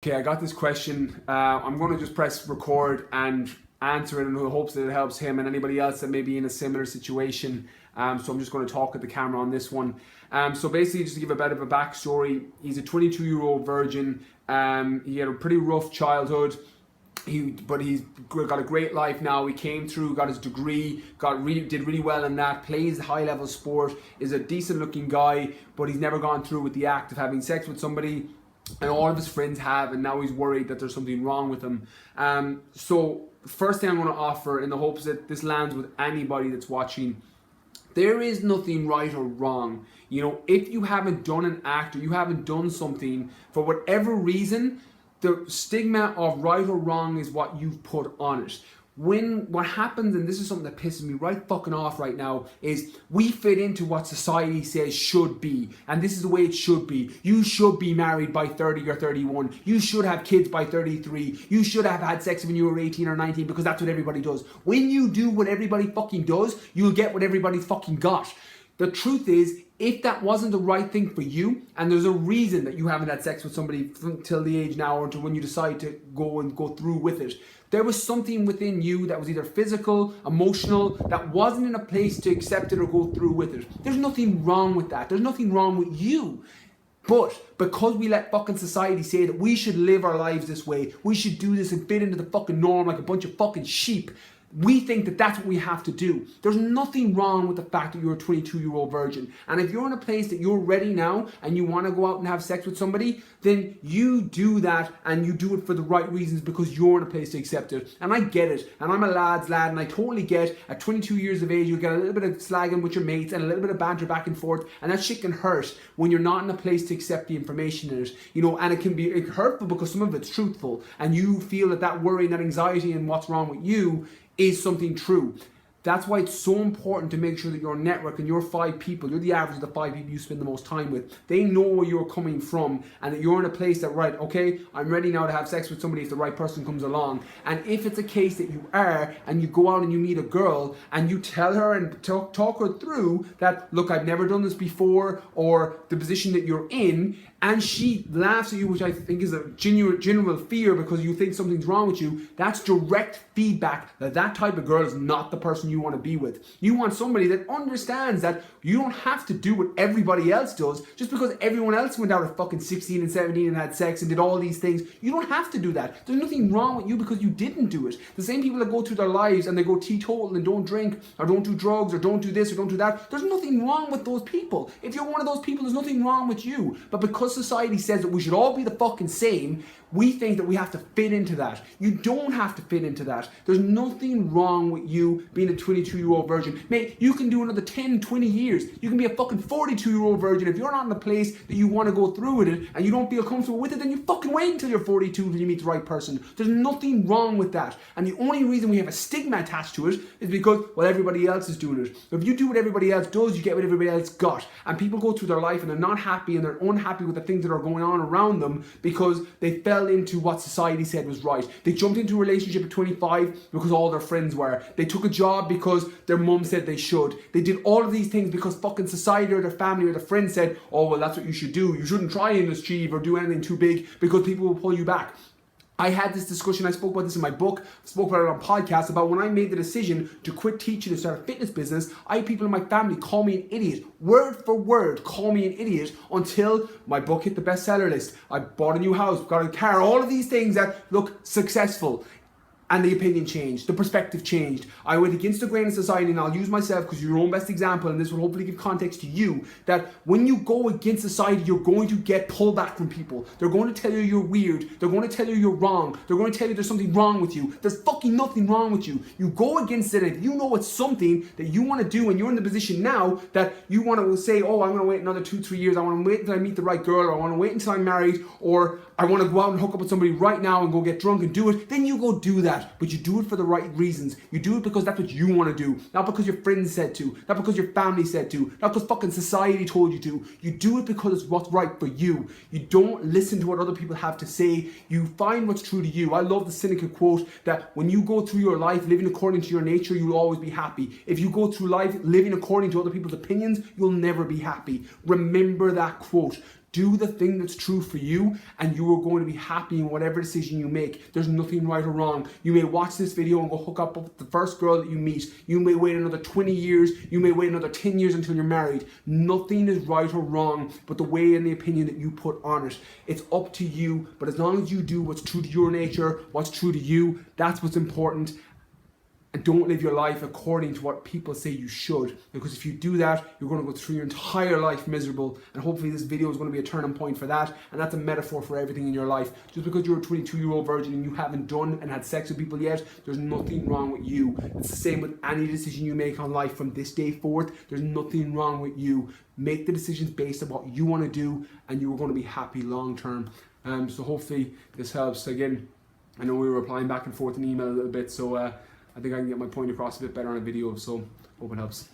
Okay, I got this question. I'm going to just press record and answer it in the hopes that it helps him and anybody else that may be in a similar situation. So I'm just going to talk at the camera on this one. So basically, just to give a bit of a backstory, he's a 22-year-old virgin. He had a pretty rough childhood. But he's got a great life now. He came through, got his degree, did really well in that, plays high-level sport, is a decent-looking guy, but he's never gone through with the act of having sex with somebody. And all of his friends have, and now he's worried that there's something wrong with him. So the first thing I'm going to offer, in the hopes that this lands with anybody that's watching, there is nothing right or wrong. You know, if you haven't done an act or you haven't done something for whatever reason, the stigma of right or wrong is what you've put on it. What happens, and this is something that pisses me right fucking off right now, is we fit into what society says should be, and this is the way it should be. You should be married by 30 or 31. You should have kids by 33. You should have had sex when you were 18 or 19 because that's what everybody does. When you do what everybody fucking does, you'll get what everybody fucking got. The truth is, if that wasn't the right thing for you, and there's a reason that you haven't had sex with somebody till the age now or until when you decide to go through with it, there was something within you that was either physical, emotional, that wasn't in a place to accept it or go through with it. There's nothing wrong with that. There's nothing wrong with you. But because we let fucking society say that we should live our lives this way, we should do this and fit into the fucking norm like a bunch of fucking sheep, we think that that's what we have to do. There's nothing wrong with the fact that you're a 22-year-old virgin. And if you're in a place that you're ready now and you want to go out and have sex with somebody, then you do that and you do it for the right reasons because you're in a place to accept it. And I get it. And I'm a lad's lad and I totally get at 22 years of age, you get a little bit of slagging with your mates and a little bit of banter back and forth. And that shit can hurt when you're not in a place to accept the information in it. You know, and it can be hurtful because some of it's truthful. And you feel that worry and that anxiety and what's wrong with you is something true. That's why it's so important to make sure that your network and your 5 people, you're the average of the 5 people you spend the most time with, they know where you're coming from and that you're in a place that, right, okay, I'm ready now to have sex with somebody if the right person comes along. And if it's a case that you are and you go out and you meet a girl and you tell her and talk her through that, look, I've never done this before, or the position that you're in, and she laughs at you, which I think is a general fear because you think something's wrong with you, that's direct feedback that that type of girl is not the person you want to be with. You want somebody that understands that you don't have to do what everybody else does just because everyone else went out at fucking 16 and 17 and had sex and did all these things. You don't have to do that. There's nothing wrong with you because you didn't do it. The same people that go through their lives and they go teetotal and don't drink or don't do drugs or don't do this or don't do that, there's nothing wrong with those people. If you're one of those people, there's nothing wrong with you. But because society says that we should all be the fucking same, we think that we have to fit into that. You don't have to fit into that. There's nothing wrong with you being a 22-year-old virgin. Mate, you can do another 10, 20 years. You can be a fucking 42-year-old virgin. If you're not in a place that you want to go through with it and you don't feel comfortable with it, then you fucking wait until you're 42 until you meet the right person. There's nothing wrong with that. And the only reason we have a stigma attached to it is because, well, everybody else is doing it. If you do what everybody else does, you get what everybody else got. And people go through their life and they're not happy and they're unhappy with the things that are going on around them because they fell into what society said was right. They jumped into a relationship at 25 because all their friends were. They took a job because their mum said they should. They did all of these things because fucking society or their family or their friends said, oh, well, that's what you should do. You shouldn't try and achieve or do anything too big because people will pull you back. I had this discussion, I spoke about this in my book, spoke about it on podcasts, about when I made the decision to quit teaching and start a fitness business, I had people in my family call me an idiot, word for word, call me an idiot until my book hit the bestseller list. I bought a new house, got a car, all of these things that look successful. And the opinion changed, the perspective changed. I went against the grain of society, and I'll use myself because you're your own best example, and this will hopefully give context to you, that when you go against society, you're going to get pullback from people. They're going to tell you you're weird. They're going to tell you you're wrong. They're going to tell you there's something wrong with you. There's fucking nothing wrong with you. You go against it, and if you know it's something that you want to do, and you're in the position now that you want to say, oh, I'm going to wait another 2-3 years. I want to wait until I meet the right girl, or I want to wait until I'm married, or I want to go out and hook up with somebody right now and go get drunk and do it, then you go do that. But you do it for the right reasons. You do it because that's what you want to do. Not because your friends said to. Not because your family said to. Not because fucking society told you to. You do it because it's what's right for you. You don't listen to what other people have to say. You find what's true to you. I love the Seneca quote that when you go through your life living according to your nature, you'll always be happy. If you go through life living according to other people's opinions, you'll never be happy. Remember that quote. Do the thing that's true for you, and you are going to be happy in whatever decision you make. There's nothing right or wrong. You may watch this video and go hook up with the first girl that you meet. You may wait another 20 years. You may wait another 10 years until you're married. Nothing is right or wrong but the way and the opinion that you put on it. It's up to you, but as long as you do what's true to your nature, what's true to you, that's what's important. And don't live your life according to what people say you should, because if you do that, you're going to go through your entire life miserable. And hopefully this video is going to be a turning point for that, and that's a metaphor for everything in your life. Just because you're a 22-year-old virgin and you haven't done and had sex with people yet, there's nothing wrong with you. It's the same with any decision you make on life from this day forth. There's nothing wrong with you. Make the decisions based on what you want to do, and you're going to be happy long term. So hopefully this helps. Again, I know we were replying back and forth in email a little bit, so I think I can get my point across a bit better on a video, so hope it helps.